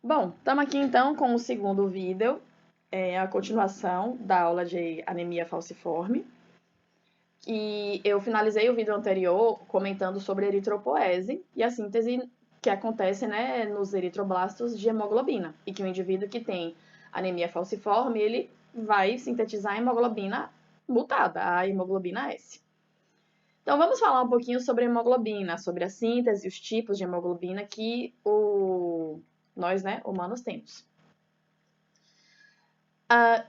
Bom, estamos aqui então com o segundo vídeo, a continuação da aula de anemia falciforme. E eu finalizei o vídeo anterior comentando sobre a eritropoese e a síntese que acontece, né, nos eritroblastos de hemoglobina. E que o indivíduo que tem anemia falciforme, ele vai sintetizar a hemoglobina mutada, a hemoglobina S. Então vamos falar um pouquinho sobre a hemoglobina, sobre a síntese e os tipos de hemoglobina que nós, né, humanos temos.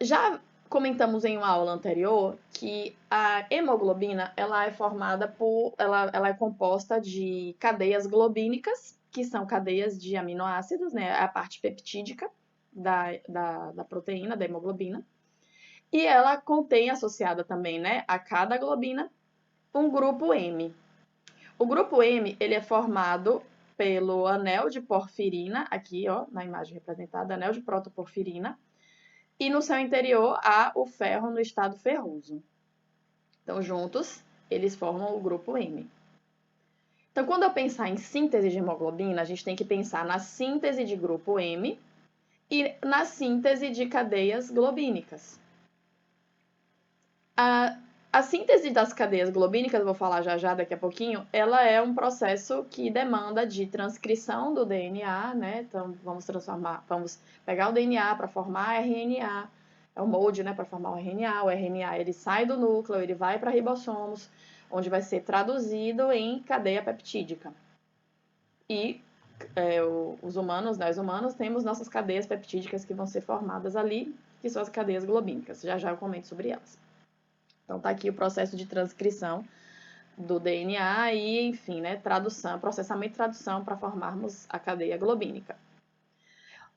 Já comentamos em uma aula anterior que a hemoglobina ela é composta de cadeias globínicas, que são cadeias de aminoácidos, né, a parte peptídica da proteína, da hemoglobina. E ela contém associada também, né, a cada globina, um grupo M. O grupo M ele é formado pelo anel de porfirina, aqui ó, na imagem representada, anel de protoporfirina, e no seu interior há o ferro no estado ferroso. Então, juntos, eles formam o grupo M. Então, quando eu pensar em síntese de hemoglobina, a gente tem que pensar na síntese de grupo M e na síntese de cadeias globínicas. A síntese das cadeias globínicas, eu vou falar já daqui a pouquinho, ela é um processo que demanda de transcrição do DNA, né? Então, vamos pegar o DNA para formar RNA, é o molde, né, para formar o RNA ele sai do núcleo, ele vai para ribossomos, onde vai ser traduzido em cadeia peptídica. E nós humanos, temos nossas cadeias peptídicas que vão ser formadas ali, que são as cadeias globínicas. Já eu comento sobre elas. Então, tá aqui o processo de transcrição do DNA e, enfim, né, processamento e tradução para formarmos a cadeia globínica.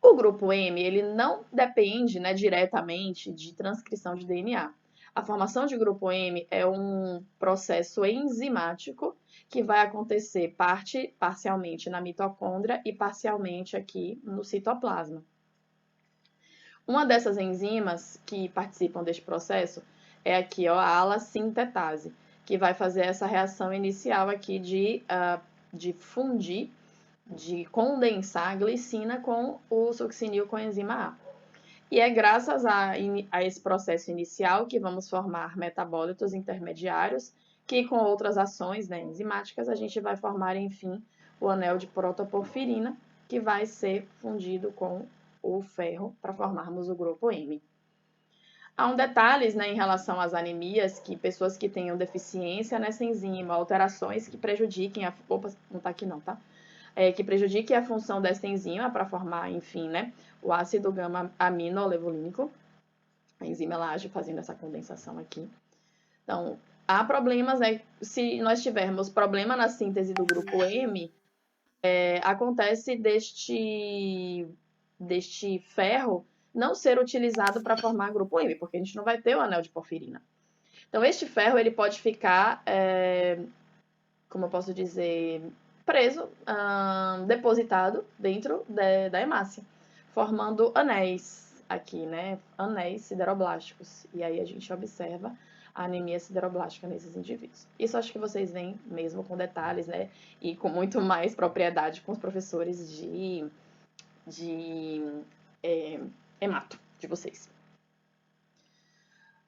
O grupo M, ele não depende, né, diretamente de transcrição de DNA. A formação de grupo M é um processo enzimático que vai acontecer parcialmente na mitocôndria e parcialmente aqui no citoplasma. Uma dessas enzimas que participam deste processo é aqui, ó, a alasintetase, que vai fazer essa reação inicial aqui de fundir, de condensar a glicina com o succinil coenzima A. E é graças a esse processo inicial que vamos formar metabólitos intermediários, que com outras ações, né, enzimáticas, a gente vai formar, enfim, o anel de protoporfirina, que vai ser fundido com o ferro para formarmos o grupo M. Há um detalhes, né, em relação às anemias, que pessoas que tenham deficiência nessa enzima, alterações que prejudiquem Opa, não tá aqui não, tá? Que prejudiquem a função dessa enzima para formar, enfim, né, o ácido gama-aminolevolínico. A enzima ela age fazendo essa condensação aqui. Então, há problemas, né? Se nós tivermos problema na síntese do grupo M, acontece deste ferro não ser utilizado para formar grupo M, porque a gente não vai ter o anel de porfirina. Então, este ferro ele pode ficar, como eu posso dizer, preso, depositado dentro da hemácia, formando anéis aqui, né? Anéis sideroblásticos. E aí a gente observa a anemia sideroblástica nesses indivíduos. Isso acho que vocês veem mesmo com detalhes, né? E com muito mais propriedade com os professores de hemato de vocês.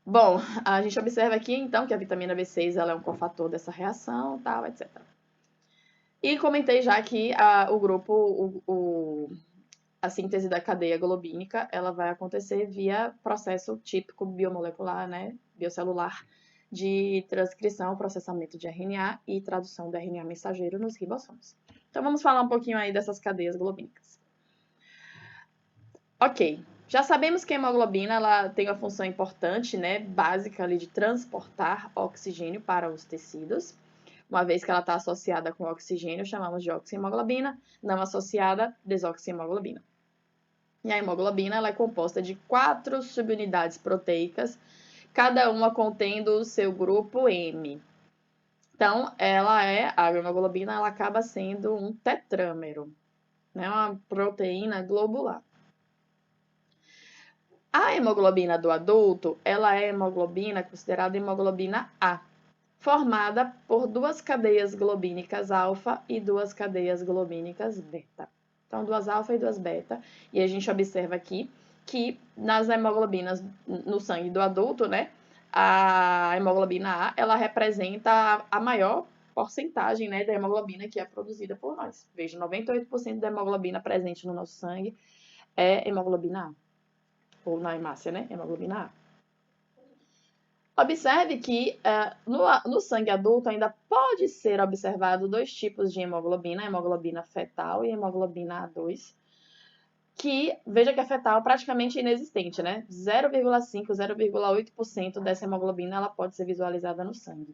Bom, a gente observa aqui, então, que a vitamina B6 ela é um cofator dessa reação, tal, etc. E comentei já que a síntese da cadeia globínica, ela vai acontecer via processo típico biomolecular, né, biocelular, de transcrição, processamento de RNA e tradução do RNA mensageiro nos ribossomos. Então, vamos falar um pouquinho aí dessas cadeias globínicas. Ok, já sabemos que a hemoglobina ela tem uma função importante, né, básica ali de transportar oxigênio para os tecidos. Uma vez que ela está associada com oxigênio, chamamos de oxihemoglobina, não associada, desoxihemoglobina. E a hemoglobina ela é composta de 4 subunidades proteicas, cada uma contendo o seu grupo M. Então, a hemoglobina ela acaba sendo um tetrâmero, né, uma proteína globular. A hemoglobina do adulto, ela é hemoglobina considerada hemoglobina A, formada por 2 cadeias globínicas alfa e 2 cadeias globínicas beta. Então, 2 alfa e 2 beta. E a gente observa aqui que nas hemoglobinas no sangue do adulto, né, a hemoglobina A, ela representa a maior porcentagem, né, da hemoglobina que é produzida por nós. Veja, 98% da hemoglobina presente no nosso sangue é hemoglobina A. Ou na hemácia, né, hemoglobina A. Observe que no sangue adulto ainda pode ser observado 2 tipos de hemoglobina, hemoglobina fetal e hemoglobina A2, que, veja que a fetal é praticamente inexistente, né? 0,5, 0,8% dessa hemoglobina ela pode ser visualizada no sangue.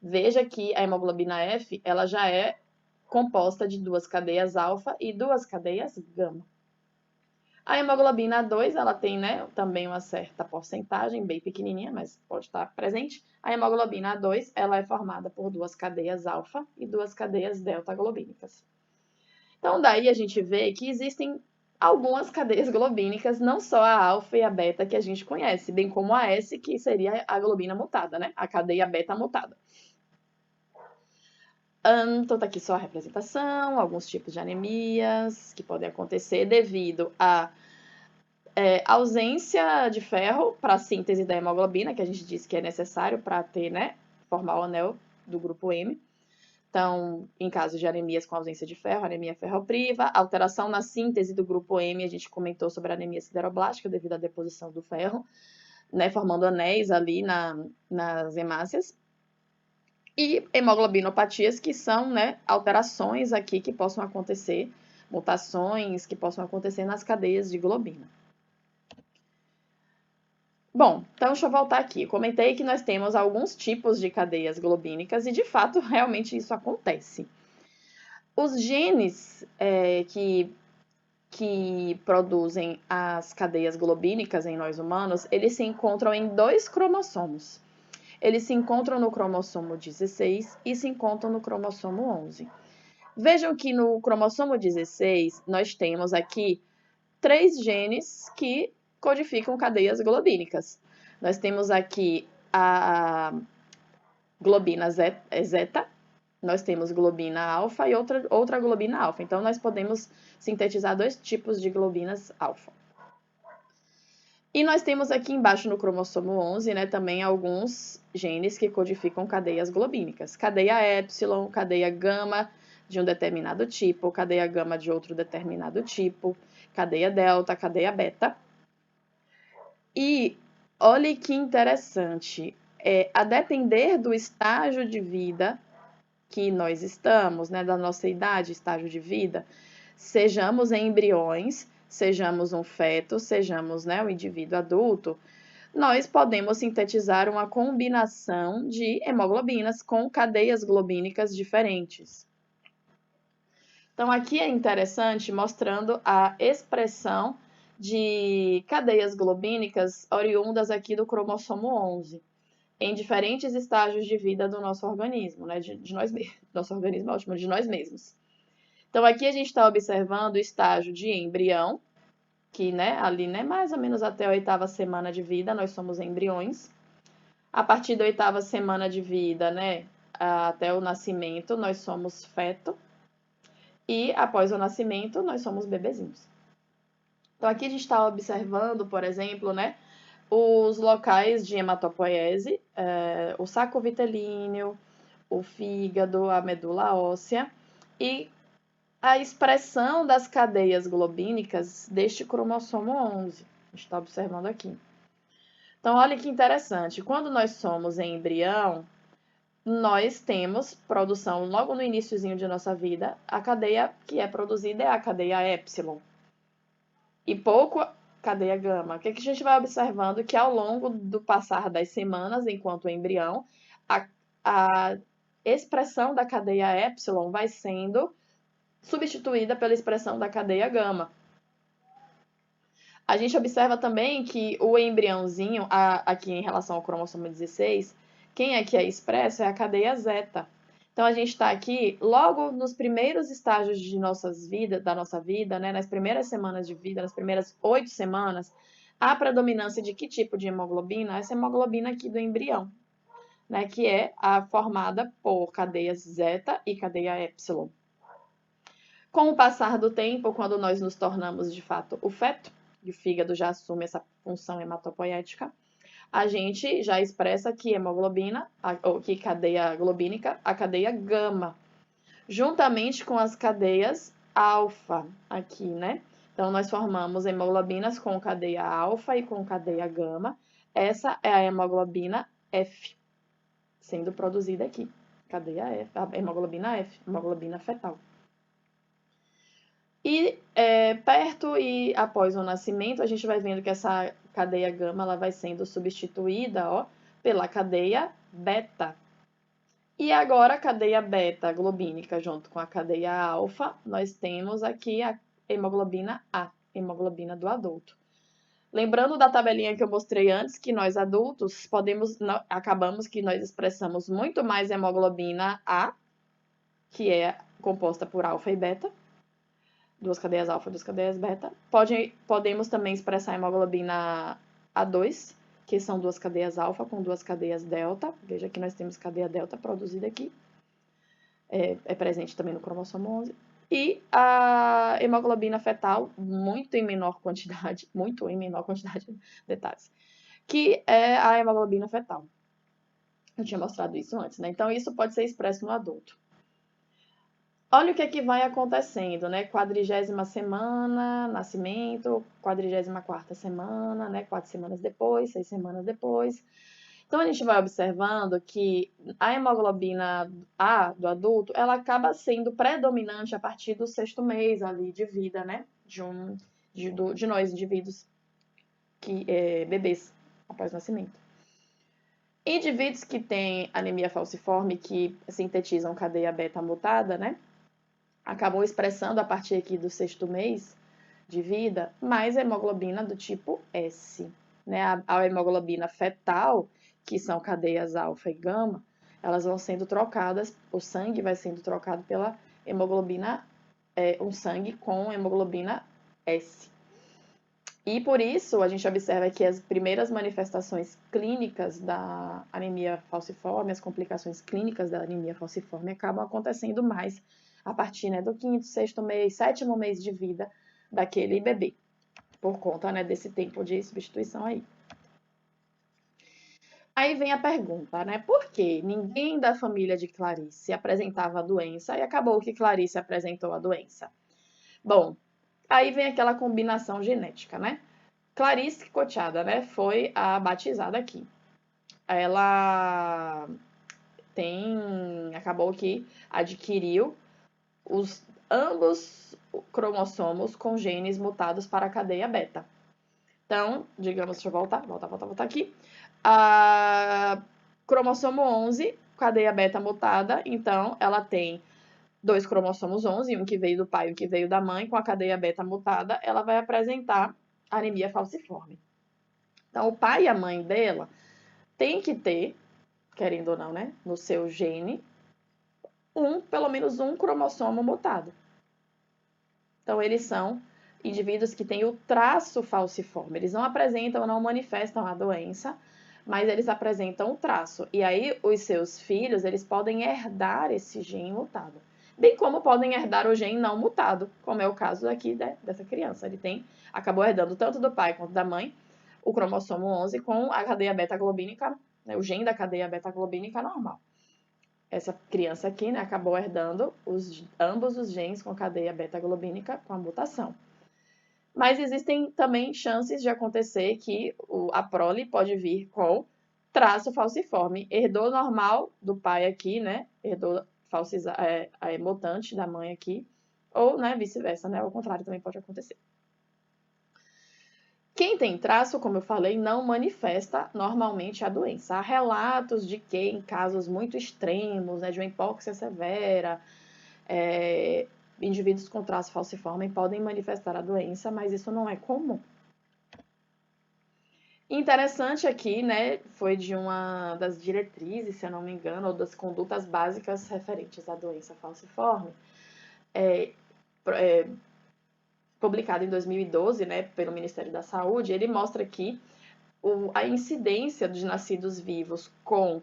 Veja que a hemoglobina F, ela já é composta de 2 cadeias alfa e 2 cadeias gama. A hemoglobina A2, ela tem, né, também uma certa porcentagem, bem pequenininha, mas pode estar presente. A hemoglobina A2, ela é formada por 2 cadeias alfa e 2 cadeias delta globínicas. Então, daí a gente vê que existem algumas cadeias globínicas, não só a alfa e a beta que a gente conhece, bem como a S, que seria a globina mutada, né? A cadeia beta mutada. Então, tá aqui só a representação, alguns tipos de anemias que podem acontecer devido à ausência de ferro para a síntese da hemoglobina, que a gente disse que é necessário para ter, né, formar o anel do grupo M. Então, em caso de anemias com ausência de ferro, anemia ferropriva, alteração na síntese do grupo M, a gente comentou sobre a anemia sideroblástica devido à deposição do ferro, né, formando anéis ali nas hemácias. E hemoglobinopatias, que são, né, alterações aqui que possam acontecer, mutações que possam acontecer nas cadeias de globina. Bom, então deixa eu voltar aqui. Comentei que nós temos alguns tipos de cadeias globínicas e, de fato, realmente isso acontece. Os genes que produzem as cadeias globínicas em nós humanos, eles se encontram em 2 cromossomos. Eles se encontram no cromossomo 16 e se encontram no cromossomo 11. Vejam que no cromossomo 16, nós temos aqui 3 genes que codificam cadeias globínicas. Nós temos aqui a globina zeta, nós temos globina alfa e outra globina alfa. Então, nós podemos sintetizar 2 tipos de globinas alfa. E nós temos aqui embaixo no cromossomo 11, né, também alguns genes que codificam cadeias globínicas. Cadeia épsilon, cadeia gama de um determinado tipo, cadeia gama de outro determinado tipo, cadeia delta, cadeia beta. E olhe que interessante, a depender do estágio de vida que nós estamos, né, da nossa idade, estágio de vida, sejamos embriões, sejamos um feto, sejamos, né, um indivíduo adulto, nós podemos sintetizar uma combinação de hemoglobinas com cadeias globínicas diferentes. Então, aqui é interessante mostrando a expressão de cadeias globínicas oriundas aqui do cromossomo 11, em diferentes estágios de vida do nosso organismo, né? De nós mesmos. Nosso organismo é ótimo, de nós mesmos. Então, aqui a gente está observando o estágio de embrião, que, né, ali, né, mais ou menos até a 8ª semana de vida, nós somos embriões. A partir da 8ª semana de vida, né, até o nascimento, nós somos feto. E após o nascimento, nós somos bebezinhos. Então, aqui a gente está observando, por exemplo, né, os locais de hematopoiese, o saco vitelíneo, o fígado, a medula óssea e a expressão das cadeias globínicas deste cromossomo 11. A gente está observando aqui. Então, olha que interessante. Quando nós somos em embrião, nós temos produção logo no iniciozinho de nossa vida, a cadeia que é produzida é a cadeia épsilon. E pouco cadeia gama. O que a gente vai observando que ao longo do passar das semanas, enquanto embrião, a expressão da cadeia épsilon vai sendo substituída pela expressão da cadeia gama. A gente observa também que o embriãozinho, aqui em relação ao cromossomo 16, quem é que é expresso é a cadeia zeta. Então, a gente está aqui logo nos primeiros estágios de da nossa vida, né, nas primeiras semanas de vida, nas primeiras 8 semanas, a predominância de que tipo de hemoglobina? Essa hemoglobina aqui do embrião, né, que é formada por cadeias zeta e cadeia épsilon. Com o passar do tempo, quando nós nos tornamos de fato o feto, e o fígado já assume essa função hematopoética, a gente já expressa que hemoglobina, ou que cadeia globínica, a cadeia gama, juntamente com as cadeias alfa aqui, né? Então, nós formamos hemoglobinas com cadeia alfa e com cadeia gama. Essa é a hemoglobina F, sendo produzida aqui. Cadeia F, a hemoglobina F, hemoglobina fetal. E perto e após o nascimento, a gente vai vendo que essa cadeia gama ela vai sendo substituída, ó, pela cadeia beta. E agora a cadeia beta globínica junto com a cadeia alfa, nós temos aqui a hemoglobina A, hemoglobina do adulto. Lembrando da tabelinha que eu mostrei antes, que nós adultos acabamos que nós expressamos muito mais hemoglobina A, que é composta por alfa e beta, duas cadeias alfa e duas cadeias beta. Podemos também expressar a hemoglobina A2, que são duas cadeias alfa com duas cadeias delta. Veja que nós temos cadeia delta produzida aqui. É presente também no cromossomo 11. E a hemoglobina fetal, muito em menor quantidade, detalhes, que é a hemoglobina fetal. Eu tinha mostrado isso antes, né? Então, isso pode ser expresso no adulto. Olha o que é que vai acontecendo, né? 40ª semana, nascimento, 44ª semana, né? 4 semanas depois, 6 semanas depois. Então, a gente vai observando que a hemoglobina A do adulto, ela acaba sendo predominante a partir do 6º mês ali de vida, né? De nós, indivíduos, bebês, após o nascimento. Indivíduos que têm anemia falciforme, que sintetizam cadeia beta mutada, né? Acabam expressando a partir aqui do 6º mês de vida mais hemoglobina do tipo S, né? A hemoglobina fetal, que são cadeias alfa e gama, elas vão sendo trocadas, o sangue vai sendo trocado pela hemoglobina, um sangue com hemoglobina S. E por isso a gente observa que as primeiras manifestações clínicas da anemia falciforme, as complicações clínicas da anemia falciforme acabam acontecendo mais a partir, né, do 5º, 6º mês, 7º mês de vida daquele bebê, por conta, né, desse tempo de substituição aí. Aí vem a pergunta, né, por que ninguém da família de Clarice apresentava a doença e acabou que Clarice apresentou a doença? Bom, aí vem aquela combinação genética, né? Clarice Coteada, né, foi a batizada aqui. Ela acabou que adquiriu ambos cromossomos com genes mutados para a cadeia beta. Então, digamos, deixa eu voltar aqui. Cromossomo 11, cadeia beta mutada, então ela tem 2 cromossomos 11, um que veio do pai e um que veio da mãe, com a cadeia beta mutada, ela vai apresentar anemia falciforme. Então, o pai e a mãe dela tem que ter, querendo ou não, né, no seu gene, pelo menos um cromossomo mutado. Então, eles são indivíduos que têm o traço falciforme. Eles não apresentam, não manifestam a doença, mas eles apresentam o traço. E aí, os seus filhos, eles podem herdar esse gene mutado. Bem como podem herdar o gene não mutado, como é o caso aqui dessa criança. Ele acabou herdando tanto do pai quanto da mãe o cromossomo 11 com a cadeia beta-globínica, né, o gene da cadeia beta-globínica normal. Essa criança aqui, né, acabou herdando ambos os genes com cadeia beta-globínica com a mutação. Mas existem também chances de acontecer que a prole pode vir com traço falciforme. Herdou normal do pai aqui, né? Herdou a mutante da mãe aqui. Ou, né, vice-versa, né? Ao contrário também pode acontecer. Quem tem traço, como eu falei, não manifesta normalmente a doença. Há relatos de que, em casos muito extremos, né, de uma hipóxia severa, indivíduos com traço falciforme podem manifestar a doença, mas isso não é comum. Interessante aqui, né, foi de uma das diretrizes, se eu não me engano, ou das condutas básicas referentes à doença falciforme, publicado em 2012, né, pelo Ministério da Saúde. Ele mostra aqui a incidência de nascidos vivos com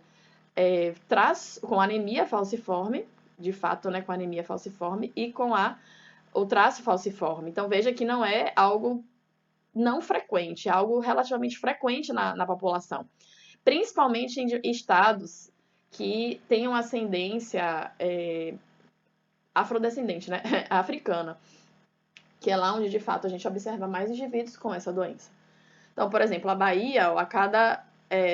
anemia falciforme, de fato, né, com anemia falciforme, e com a o traço falciforme. Então, veja que não é algo não frequente, é algo relativamente frequente na população. Principalmente em estados que têm uma ascendência afrodescendente, né? Africana, que é lá onde, de fato, a gente observa mais indivíduos com essa doença. Então, por exemplo, a Bahia, a cada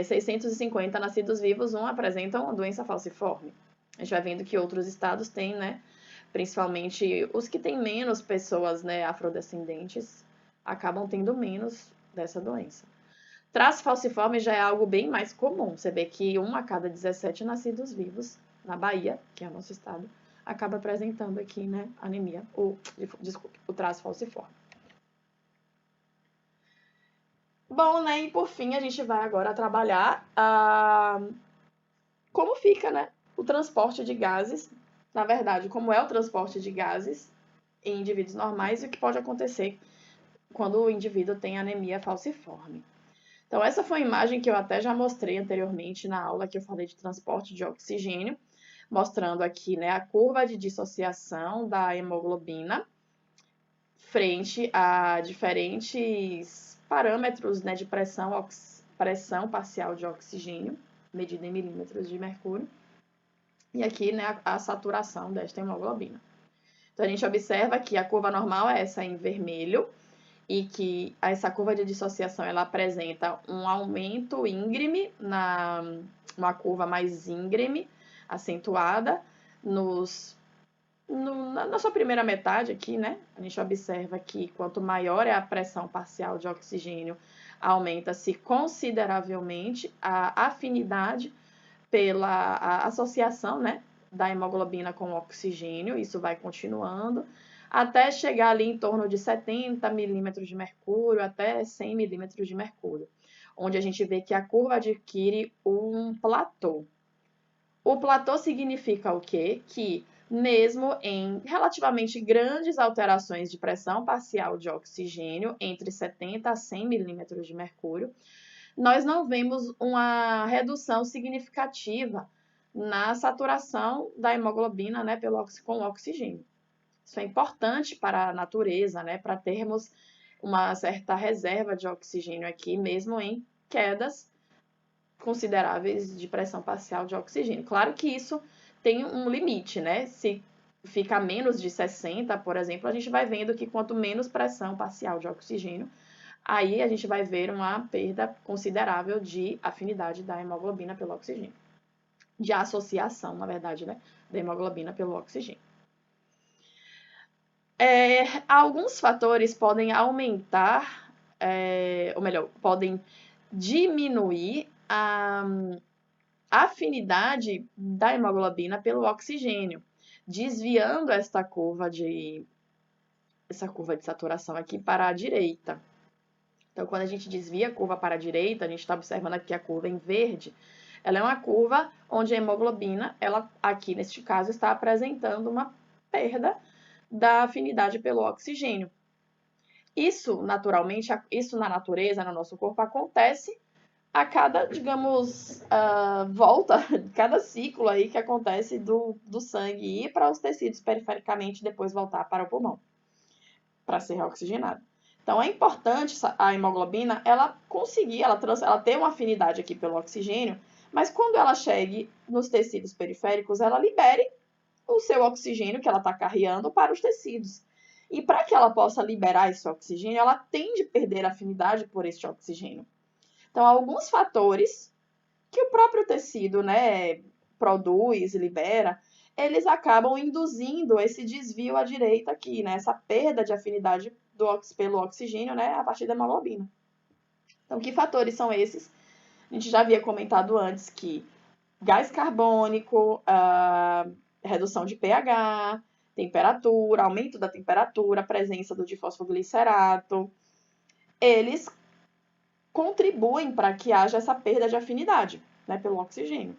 650 nascidos vivos, um apresenta uma doença falciforme. A gente vai vendo que outros estados têm, né? Principalmente os que têm menos pessoas, né, afrodescendentes, acabam tendo menos dessa doença. Traço falciforme já é algo bem mais comum. Você vê que 1 a cada 17 nascidos vivos na Bahia, que é o nosso estado, acaba apresentando aqui, né, anemia, desculpe, o traço falciforme. Bom, né, e por fim a gente vai agora trabalhar como fica, né, o transporte de gases, na verdade, como é o transporte de gases em indivíduos normais e o que pode acontecer quando o indivíduo tem anemia falciforme. Então, essa foi uma imagem que eu até já mostrei anteriormente na aula que eu falei de transporte de oxigênio, mostrando aqui, né, a curva de dissociação da hemoglobina frente a diferentes parâmetros, né, de pressão parcial de oxigênio, medida em milímetros de mercúrio, e aqui, né, a saturação desta hemoglobina. Então, a gente observa que a curva normal é essa em vermelho, e que essa curva de dissociação ela apresenta um aumento íngreme, uma curva mais íngreme, acentuada, na sua primeira metade aqui, né? A gente observa que quanto maior é a pressão parcial de oxigênio, aumenta-se consideravelmente a afinidade pela associação, né, da hemoglobina com o oxigênio, isso vai continuando, até chegar ali em torno de 70 milímetros de mercúrio, até 100 milímetros de mercúrio, onde a gente vê que a curva adquire um platô. O platô significa o quê? Que mesmo em relativamente grandes alterações de pressão parcial de oxigênio, entre 70 a 100 milímetros de mercúrio, nós não vemos uma redução significativa na saturação da hemoglobina, né, com o oxigênio. Isso é importante para a natureza, né, para termos uma certa reserva de oxigênio aqui, mesmo em quedas consideráveis de pressão parcial de oxigênio. Claro que isso tem um limite, né? Se fica menos de 60, por exemplo, a gente vai vendo que quanto menos pressão parcial de oxigênio, aí a gente vai ver uma perda considerável de afinidade da hemoglobina pelo oxigênio. De associação, na verdade, né, da hemoglobina pelo oxigênio. Alguns fatores podem aumentar, ou melhor, podem diminuir a afinidade da hemoglobina pelo oxigênio, desviando essa curva de saturação aqui para a direita. Então, quando a gente desvia a curva para a direita, a gente está observando aqui a curva em verde, ela é uma curva onde a hemoglobina, ela aqui neste caso, está apresentando uma perda da afinidade pelo oxigênio. Isso, naturalmente, isso na natureza, no nosso corpo, acontece a cada, digamos, volta, cada ciclo aí que acontece do sangue ir para os tecidos perifericamente e depois voltar para o pulmão, para ser oxigenado. Então, é importante a hemoglobina, ela conseguir, ela ter uma afinidade aqui pelo oxigênio, mas quando ela chegue nos tecidos periféricos, ela libere o seu oxigênio que ela está carregando para os tecidos. E para que ela possa liberar esse oxigênio, ela tem de perder a afinidade por este oxigênio. Então, alguns fatores que o próprio tecido, né, produz, libera, eles acabam induzindo esse desvio à direita aqui, né, essa perda de afinidade pelo oxigênio, né, a partir da hemoglobina. Então, que fatores são esses? A gente já havia comentado antes que gás carbônico, redução de pH, temperatura, aumento da temperatura, presença do difosfoglicerato, eles contribuem para que haja essa perda de afinidade, né, pelo oxigênio.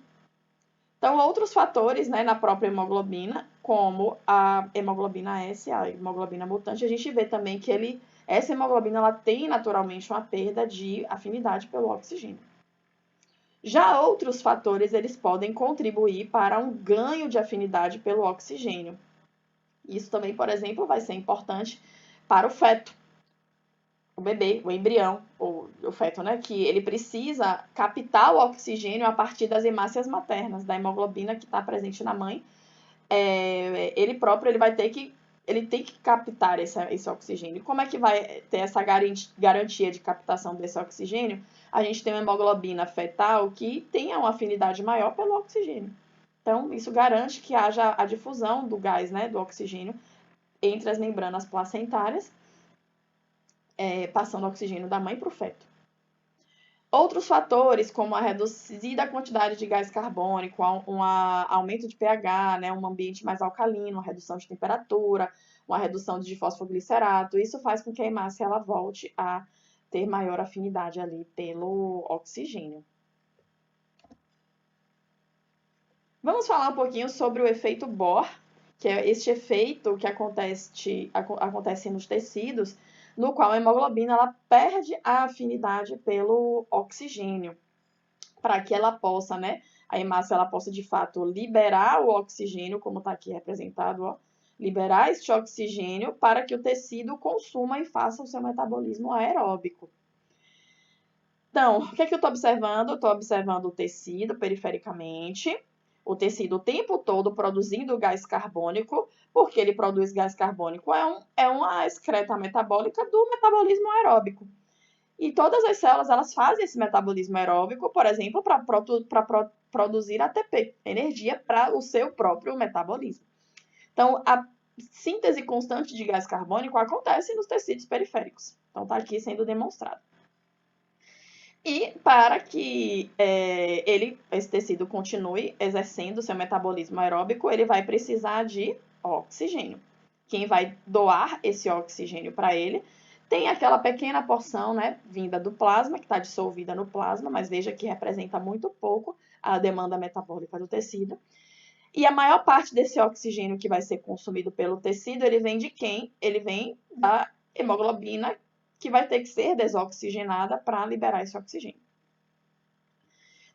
Então, outros fatores, né, na própria hemoglobina, como a hemoglobina S, a hemoglobina mutante, a gente vê também que essa hemoglobina ela tem naturalmente uma perda de afinidade pelo oxigênio. Já outros fatores, eles podem contribuir para um ganho de afinidade pelo oxigênio. Isso também, por exemplo, vai ser importante para o feto, o bebê, o embrião, ou o feto, né? Que ele precisa captar o oxigênio a partir das hemácias maternas, da hemoglobina que está presente na mãe. Ele próprio ele tem que captar esse oxigênio. Como é que vai ter essa garantia de captação desse oxigênio? A gente tem uma hemoglobina fetal que tenha uma afinidade maior pelo oxigênio. Então, isso garante que haja a difusão do gás, né, do oxigênio, entre as membranas placentárias, passando o oxigênio da mãe para o feto. Outros fatores, como a reduzida quantidade de gás carbônico, um aumento de pH, né, um ambiente mais alcalino, uma redução de temperatura, uma redução de fosfoglicerato, isso faz com que a hemácia ela volte a ter maior afinidade ali pelo oxigênio. Vamos falar um pouquinho sobre o efeito Bohr, que é este efeito que acontece nos tecidos, no qual a hemoglobina ela perde a afinidade pelo oxigênio, para que ela possa, né, a hemácia ela possa de fato liberar o oxigênio, como está aqui representado, ó, liberar este oxigênio para que o tecido consuma e faça o seu metabolismo aeróbico. Então, o que é que eu estou observando? Eu estou observando o tecido perifericamente, o tecido o tempo todo produzindo gás carbônico, porque ele produz gás carbônico, é uma excreta metabólica do metabolismo aeróbico. E todas as células elas fazem esse metabolismo aeróbico, por exemplo, para produzir ATP, energia para o seu próprio metabolismo. Então, a síntese constante de gás carbônico acontece nos tecidos periféricos. Então, está aqui sendo demonstrado. E para que esse tecido continue exercendo seu metabolismo aeróbico, ele vai precisar de oxigênio. Quem vai doar esse oxigênio para ele tem aquela pequena porção, né, vinda do plasma, que está dissolvida no plasma, mas veja que representa muito pouco a demanda metabólica do tecido. E a maior parte desse oxigênio que vai ser consumido pelo tecido, ele vem de quem? Ele vem da hemoglobina, que vai ter que ser desoxigenada para liberar esse oxigênio.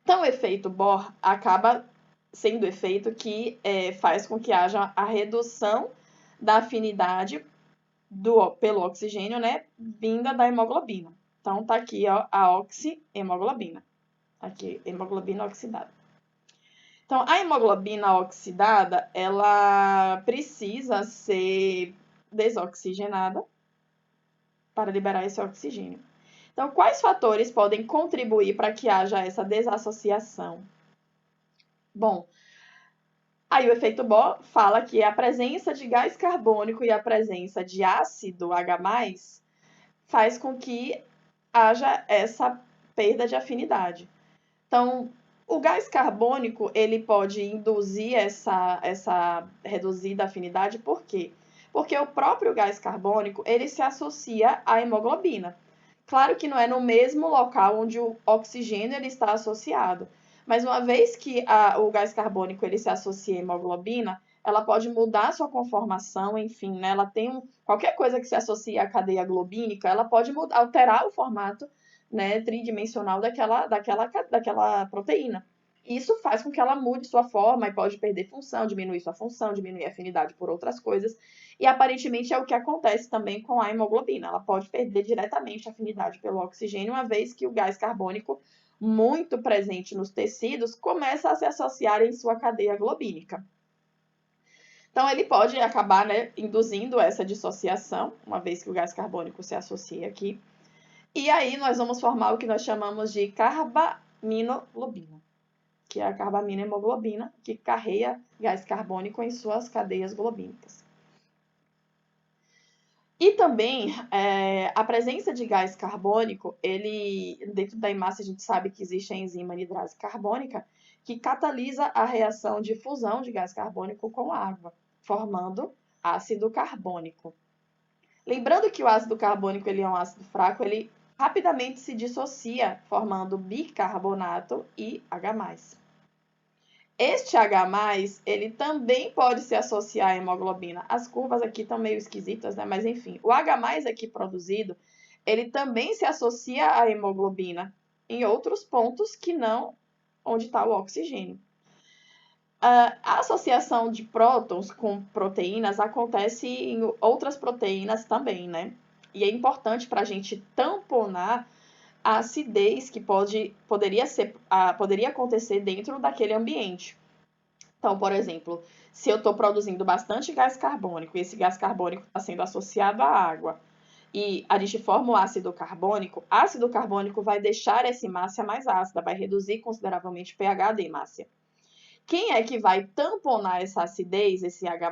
Então, o efeito Bohr acaba sendo o efeito que faz com que haja a redução da afinidade pelo oxigênio, né, vinda da hemoglobina. Então, tá aqui ó, a oxihemoglobina. Aqui, hemoglobina oxidada. Então, a hemoglobina oxidada, ela precisa ser desoxigenada para liberar esse oxigênio. Então, quais fatores podem contribuir para que haja essa desassociação? Bom, aí o efeito Bohr fala que a presença de gás carbônico e a presença de ácido H+, faz com que haja essa perda de afinidade. Então, o gás carbônico, ele pode induzir essa reduzida afinidade, por quê? Porque o próprio gás carbônico, ele se associa à hemoglobina. Claro que não é no mesmo local onde o oxigênio ele está associado, mas uma vez que o gás carbônico ele se associa à hemoglobina, ela pode mudar sua conformação, enfim, né? Ela tem qualquer coisa que se associe à cadeia globínica, ela pode alterar o formato, né, tridimensional daquela proteína. Isso faz com que ela mude sua forma e pode perder função, diminuir sua função, diminuir a afinidade por outras coisas. E aparentemente é o que acontece também com a hemoglobina. Ela pode perder diretamente a afinidade pelo oxigênio, uma vez que o gás carbônico, muito presente nos tecidos, começa a se associar em sua cadeia globínica. Então, ele pode acabar, né, induzindo essa dissociação, uma vez que o gás carbônico se associa aqui. E aí, nós vamos formar o que nós chamamos de carbaminoglobina, que é a carbaminohemoglobina, que carrega gás carbônico em suas cadeias globínicas. E também, a presença de gás carbônico, dentro da hemácia a gente sabe que existe a enzima anidrase carbônica, que catalisa a reação de fusão de gás carbônico com água, formando ácido carbônico. Lembrando que o ácido carbônico ele é um ácido fraco, ele rapidamente se dissocia, formando bicarbonato e H+. Este H+, ele também pode se associar à hemoglobina. As curvas aqui estão meio esquisitas, né? Mas enfim, o H+ aqui produzido, ele também se associa à hemoglobina em outros pontos que não onde está o oxigênio. A associação de prótons com proteínas acontece em outras proteínas também, né? E é importante para a gente tamponar a acidez que poderia acontecer dentro daquele ambiente. Então, por exemplo, se eu estou produzindo bastante gás carbônico e esse gás carbônico está sendo associado à água e a gente forma o ácido carbônico vai deixar essa hemácia mais ácida, vai reduzir consideravelmente o pH da hemácia. Quem é que vai tamponar essa acidez, esse H+,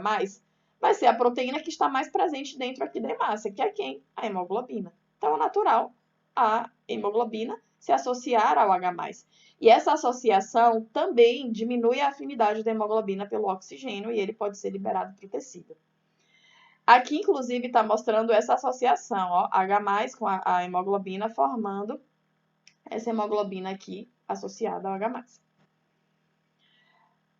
vai ser a proteína que está mais presente dentro aqui da hemácia, que é quem? A hemoglobina. Então, é natural a hemoglobina se associar ao H+. E essa associação também diminui a afinidade da hemoglobina pelo oxigênio e ele pode ser liberado para o tecido. Aqui, inclusive, está mostrando essa associação, ó, H+, com a hemoglobina, formando essa hemoglobina aqui associada ao H+.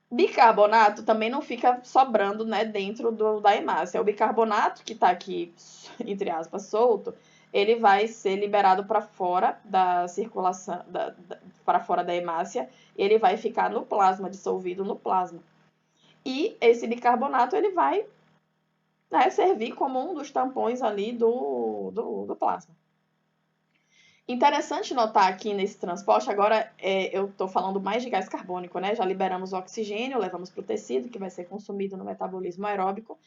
Bicarbonato também não fica sobrando, né, dentro da hemácia. O bicarbonato, que está aqui, entre aspas, solto, ele vai ser liberado para fora da circulação, para fora da hemácia, e ele vai ficar no plasma, dissolvido no plasma. E esse bicarbonato, ele vai, né, servir como um dos tampões ali do plasma. Interessante notar aqui nesse transporte, agora eu estou falando mais de gás carbônico, né? Já liberamos o oxigênio, levamos para o tecido, que vai ser consumido no metabolismo aeróbico.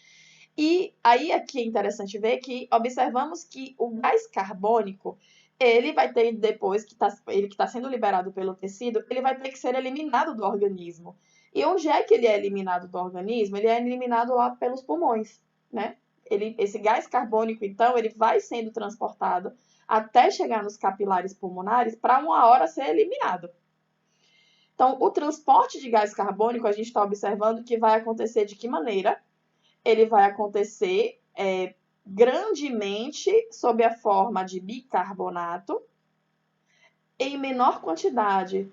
E aí aqui é interessante ver que observamos que o gás carbônico, ele vai ter, depois que está sendo liberado pelo tecido, ele vai ter que ser eliminado do organismo. E onde é que ele é eliminado do organismo? Ele é eliminado lá pelos pulmões, né? Esse gás carbônico, então, ele vai sendo transportado até chegar nos capilares pulmonares para uma hora ser eliminado. Então, o transporte de gás carbônico, a gente está observando que vai acontecer de que maneira? Ele vai acontecer grandemente sob a forma de bicarbonato, em menor quantidade,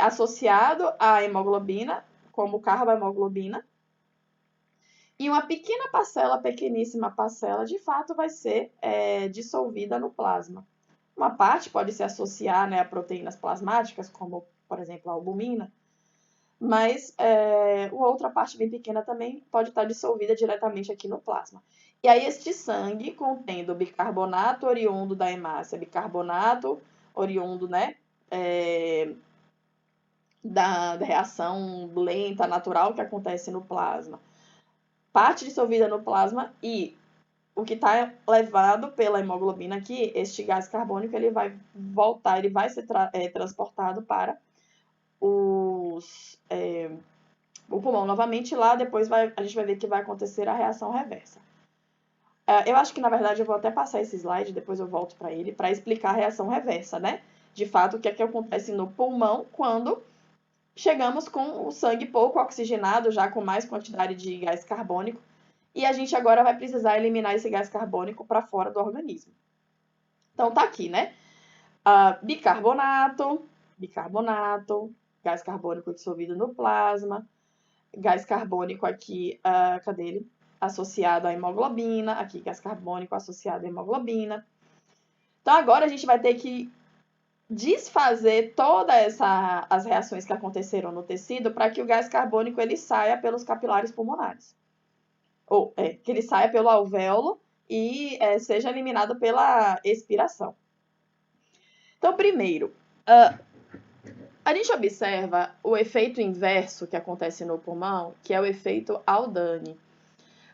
associado à hemoglobina, como carbohemoglobina, e uma pequena parcela, pequeníssima parcela, de fato vai ser dissolvida no plasma. Uma parte pode se associar, né, a proteínas plasmáticas, como, por exemplo, a albumina, mas uma outra parte bem pequena também pode estar dissolvida diretamente aqui no plasma. E aí este sangue contendo bicarbonato oriundo da hemácia, bicarbonato oriundo, né, da reação lenta, natural que acontece no plasma, parte dissolvida no plasma e o que está levado pela hemoglobina aqui, este gás carbônico, ele vai voltar, ele vai ser transportado para o pulmão novamente lá, depois a gente vai ver que vai acontecer a reação reversa. Eu acho que, na verdade, eu vou até passar esse slide, depois eu volto para ele, para explicar a reação reversa, né? De fato, o que é que acontece no pulmão quando chegamos com o sangue pouco oxigenado, já com mais quantidade de gás carbônico, e a gente agora vai precisar eliminar esse gás carbônico para fora do organismo. Então, tá aqui, né? Bicarbonato, gás carbônico dissolvido no plasma, gás carbônico aqui, cadê ele? Associado à hemoglobina, aqui gás carbônico associado à hemoglobina. Então, agora a gente vai ter que desfazer todas as reações que aconteceram no tecido para que o gás carbônico ele saia pelos capilares pulmonares. Ou que ele saia pelo alvéolo e seja eliminado pela expiração. Então, primeiro, a gente observa o efeito inverso que acontece no pulmão, que é o efeito Aldani.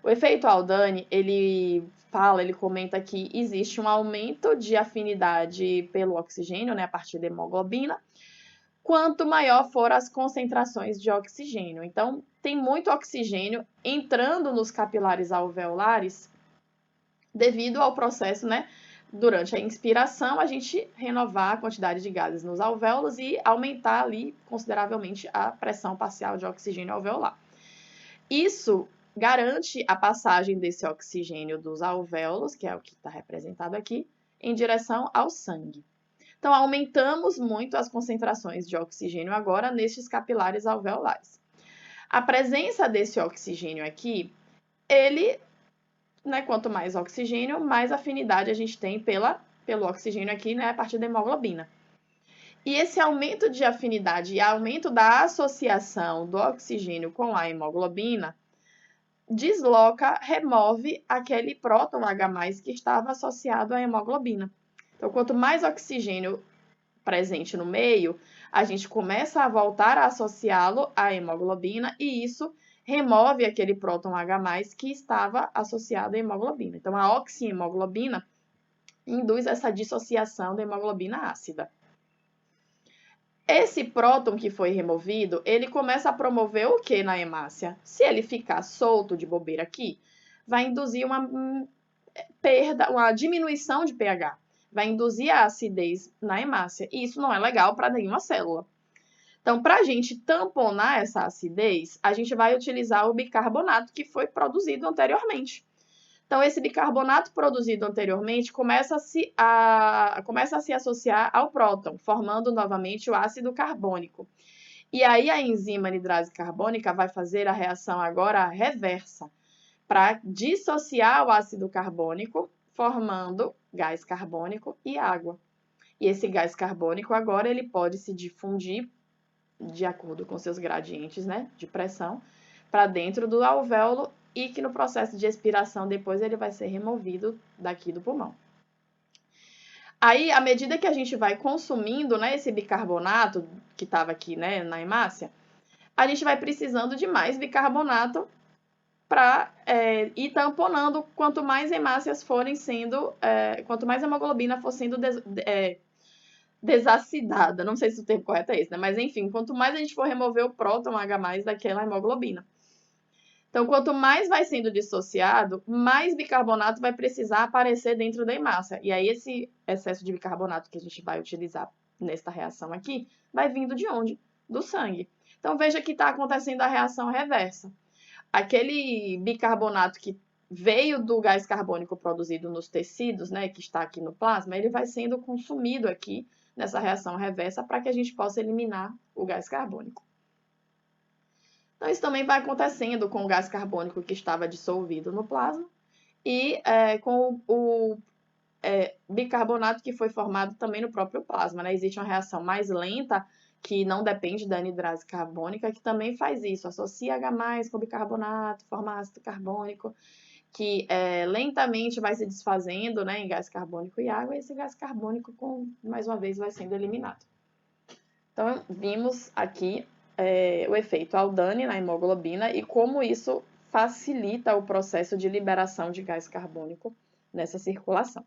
O efeito Aldani, ele comenta que existe um aumento de afinidade pelo oxigênio, né, a partir da hemoglobina, quanto maior for as concentrações de oxigênio. Então, tem muito oxigênio entrando nos capilares alveolares devido ao processo, né, durante a inspiração, a gente renovar a quantidade de gases nos alvéolos e aumentar ali consideravelmente a pressão parcial de oxigênio alveolar. Isso garante a passagem desse oxigênio dos alvéolos, que é o que está representado aqui, em direção ao sangue. Então, aumentamos muito as concentrações de oxigênio agora nestes capilares alveolares. A presença desse oxigênio aqui, ele, né, quanto mais oxigênio, mais afinidade a gente tem pelo oxigênio aqui, né, a partir da hemoglobina. E esse aumento de afinidade e aumento da associação do oxigênio com a hemoglobina desloca, remove aquele próton H+, que estava associado à hemoglobina. Então, quanto mais oxigênio presente no meio, a gente começa a voltar a associá-lo à hemoglobina e isso remove aquele próton H+, que estava associado à hemoglobina. Então, a oxihemoglobina induz essa dissociação da hemoglobina ácida. Esse próton que foi removido, ele começa a promover o que na hemácia? Se ele ficar solto de bobeira aqui, vai induzir uma perda, uma diminuição de pH. Vai induzir a acidez na hemácia. E isso não é legal para nenhuma célula. Então, para a gente tamponar essa acidez, a gente vai utilizar o bicarbonato que foi produzido anteriormente. Então, esse bicarbonato produzido anteriormente começa a se associar ao próton, formando novamente o ácido carbônico. E aí a enzima anidrase carbônica vai fazer a reação agora reversa, para dissociar o ácido carbônico, formando gás carbônico e água. E esse gás carbônico agora ele pode se difundir de acordo com seus gradientes, né, de pressão, para dentro do alvéolo e que no processo de expiração depois ele vai ser removido daqui do pulmão. Aí, à medida que a gente vai consumindo, né, esse bicarbonato que estava aqui, né, na hemácia, a gente vai precisando de mais bicarbonato para ir tamponando quanto mais hemácias forem sendo, quanto mais hemoglobina for sendo desacidada. Não sei se o termo correto é esse, né? Mas enfim, quanto mais a gente for remover o próton H+ daquela hemoglobina. Então, quanto mais vai sendo dissociado, mais bicarbonato vai precisar aparecer dentro da hemácia. E aí, esse excesso de bicarbonato que a gente vai utilizar nesta reação aqui, vai vindo de onde? Do sangue. Então, veja que está acontecendo a reação reversa. Aquele bicarbonato que veio do gás carbônico produzido nos tecidos, né, que está aqui no plasma, ele vai sendo consumido aqui nessa reação reversa para que a gente possa eliminar o gás carbônico. Então, isso também vai acontecendo com o gás carbônico que estava dissolvido no plasma e com o bicarbonato que foi formado também no próprio plasma, né? Existe uma reação mais lenta que não depende da anidrase carbônica, que também faz isso, associa H+ com bicarbonato, forma ácido carbônico, que lentamente vai se desfazendo, né, em gás carbônico e água, e esse gás carbônico, mais uma vez, vai sendo eliminado. Então, vimos aqui o efeito Aldane na hemoglobina e como isso facilita o processo de liberação de gás carbônico nessa circulação.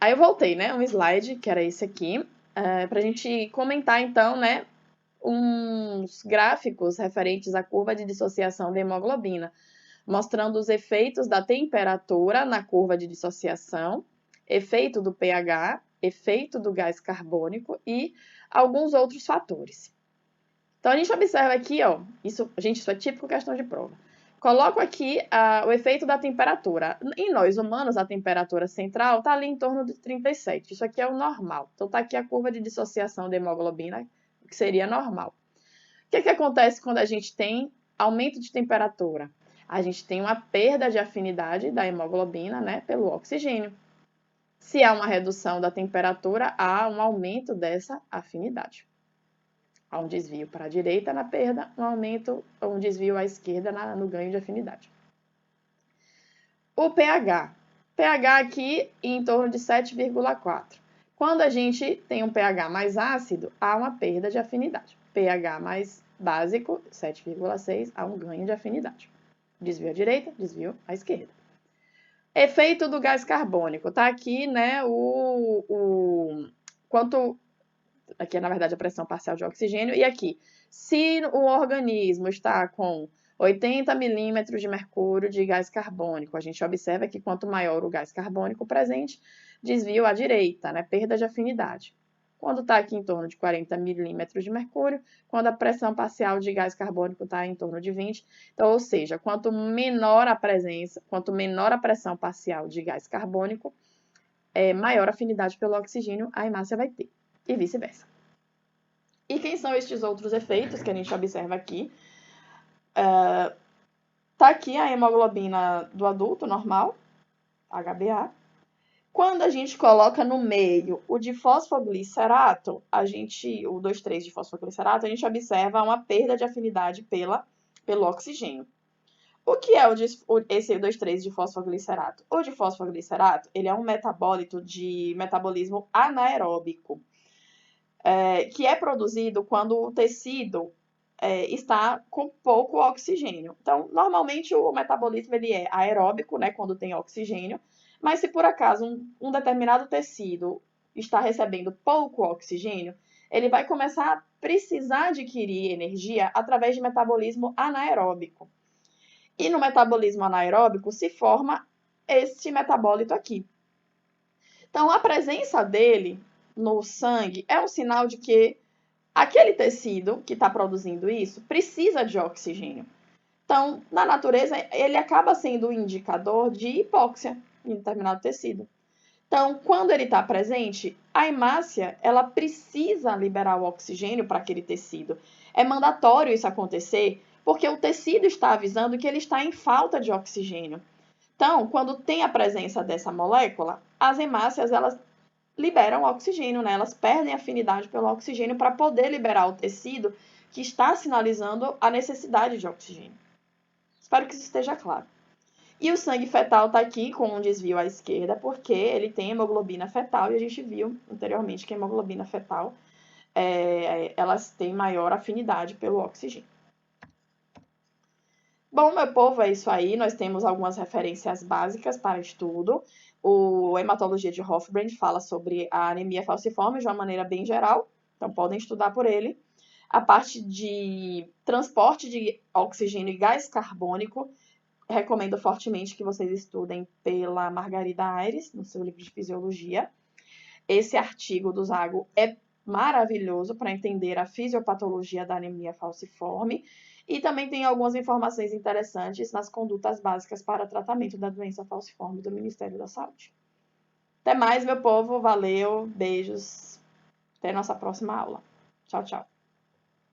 Aí eu voltei, né, um slide, que era esse aqui, para a gente comentar, então, né, uns gráficos referentes à curva de dissociação da hemoglobina, mostrando os efeitos da temperatura na curva de dissociação, efeito do pH, efeito do gás carbônico e alguns outros fatores. Então, a gente observa aqui, ó, isso é típico questão de prova. Coloco aqui o efeito da temperatura. Em nós humanos, a temperatura central está ali em torno de 37. Isso aqui é o normal. Então, está aqui a curva de dissociação da hemoglobina, que seria normal. O que acontece quando a gente tem aumento de temperatura? A gente tem uma perda de afinidade da hemoglobina, né, pelo oxigênio. Se há uma redução da temperatura, há um aumento dessa afinidade. Há um desvio para a direita na perda, um desvio à esquerda no ganho de afinidade. O pH. pH aqui em torno de 7,4. Quando a gente tem um pH mais ácido, há uma perda de afinidade. pH mais básico, 7,6, há um ganho de afinidade. Desvio à direita, desvio à esquerda. Efeito do gás carbônico. Tá aqui, né, aqui é, na verdade, a pressão parcial de oxigênio. E aqui, se o organismo está com 80 milímetros de mercúrio de gás carbônico, a gente observa que quanto maior o gás carbônico presente, desvio à direita, né, perda de afinidade. Quando está aqui em torno de 40 milímetros de mercúrio, quando a pressão parcial de gás carbônico está em torno de 20. Então, ou seja, quanto menor a pressão parcial de gás carbônico, maior afinidade pelo oxigênio a hemácia vai ter, e vice-versa. E quem são estes outros efeitos que a gente observa aqui? Tá aqui a hemoglobina do adulto normal, HbA, Quando a gente coloca no meio o difosfoglicerato, o 2,3 de fosfoglicerato, a gente observa uma perda de afinidade pelo oxigênio. O que é esse 2,3 de fosfoglicerato? O de fosfoglicerato, ele é um metabólito de metabolismo anaeróbico, que é produzido quando o tecido está com pouco oxigênio. Então, normalmente o metabolismo ele é aeróbico, né, quando tem oxigênio, mas se por acaso um determinado tecido está recebendo pouco oxigênio, ele vai começar a precisar adquirir energia através de metabolismo anaeróbico. E no metabolismo anaeróbico se forma este metabólito aqui. Então, a presença dele no sangue é um sinal de que aquele tecido que está produzindo isso precisa de oxigênio. Então, na natureza, ele acaba sendo um indicador de hipóxia em determinado tecido. Então, quando ele está presente, a hemácia ela precisa liberar o oxigênio para aquele tecido. É mandatório isso acontecer, porque o tecido está avisando que ele está em falta de oxigênio. Então, quando tem a presença dessa molécula, as hemácias elas liberam oxigênio, né? Elas perdem afinidade pelo oxigênio para poder liberar o tecido que está sinalizando a necessidade de oxigênio. Espero que isso esteja claro. E o sangue fetal está aqui com um desvio à esquerda, porque ele tem hemoglobina fetal, e a gente viu anteriormente que a hemoglobina fetal elas têm maior afinidade pelo oxigênio. Bom, meu povo, é isso aí. Nós temos algumas referências básicas para estudo. O Hematologia de Hofbrand fala sobre a anemia falciforme de uma maneira bem geral, então podem estudar por ele. A parte de transporte de oxigênio e gás carbônico, recomendo fortemente que vocês estudem pela Margarida Aires, no seu livro de fisiologia. Esse artigo do Zago é maravilhoso para entender a fisiopatologia da anemia falciforme e também tem algumas informações interessantes nas condutas básicas para tratamento da doença falciforme do Ministério da Saúde. Até mais, meu povo. Valeu, beijos. Até nossa próxima aula. Tchau, tchau.